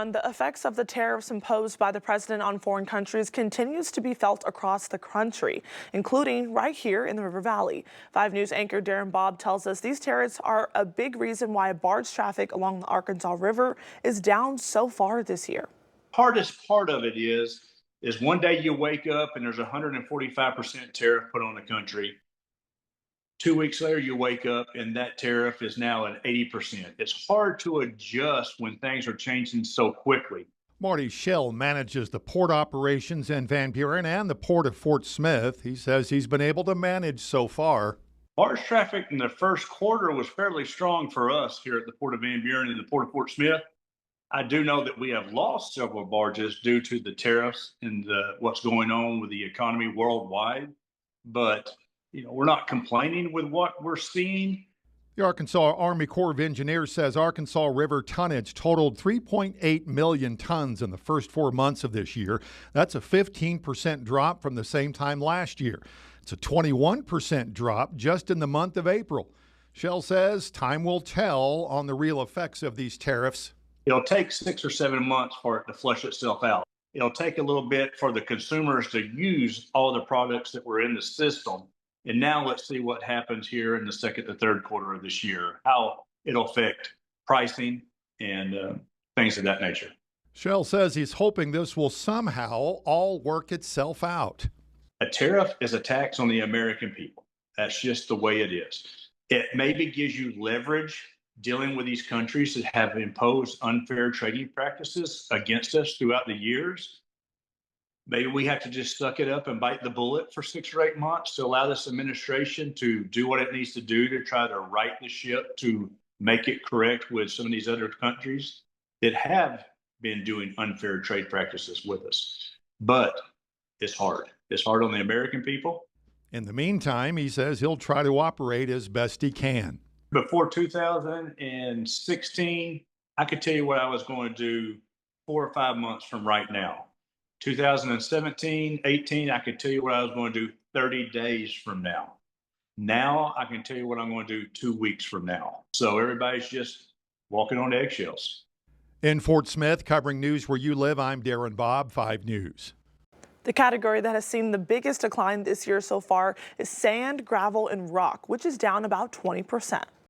And the effects of the tariffs imposed by the president on foreign countries continues to be felt across the country, including right here in the River Valley. 5 News anchor Darren Bobb tells us these tariffs are a big reason why barge traffic along the Arkansas River is down so far this year. Hardest part of it is one day you wake up and there's a 145% tariff put on the country. 2 weeks later, you wake up and that tariff is now at 80%. It's hard to adjust when things are changing so quickly. Marty Shell manages the port operations in Van Buren and the port of Fort Smith. He says he's been able to manage so far. Barge traffic in the first quarter was fairly strong for us here at the port of Van Buren and the port of Fort Smith. I do know that we have lost several barges due to the tariffs and what's going on with the economy worldwide. But we're not complaining with what we're seeing. The Arkansas Army Corps of Engineers says Arkansas River tonnage totaled 3.8 million tons in the first 4 months of this year. That's a 15% drop from the same time last year. It's a 21% drop just in the month of April. Shell says time will tell on the real effects of these tariffs. It'll take 6 or 7 months for it to flush itself out. It'll take a little bit for the consumers to use all the products that were in the system. And now let's see what happens here in the second to third quarter of this year, how it'll affect pricing and things of that nature. Shell says he's hoping this will somehow all work itself out. A tariff is a tax on the American people. That's just the way it is. It maybe gives you leverage dealing with these countries that have imposed unfair trading practices against us throughout the years. Maybe we have to just suck it up and bite the bullet for 6 or 8 months to allow this administration to do what it needs to do to try to right the ship, to make it correct with some of these other countries that have been doing unfair trade practices with us. But it's hard. It's hard on the American people. In the meantime, he says he'll try to operate as best he can. Before 2016, I could tell you what I was going to do 4 or 5 months from right now. 2017, 18, I could tell you what I was going to do 30 days from now. Now I can tell you what I'm going to do 2 weeks from now. So everybody's just walking on eggshells. In Fort Smith, covering news where you live, I'm Darren Bobb, 5 News. The category that has seen the biggest decline this year so far is sand, gravel, and rock, which is down about 20%.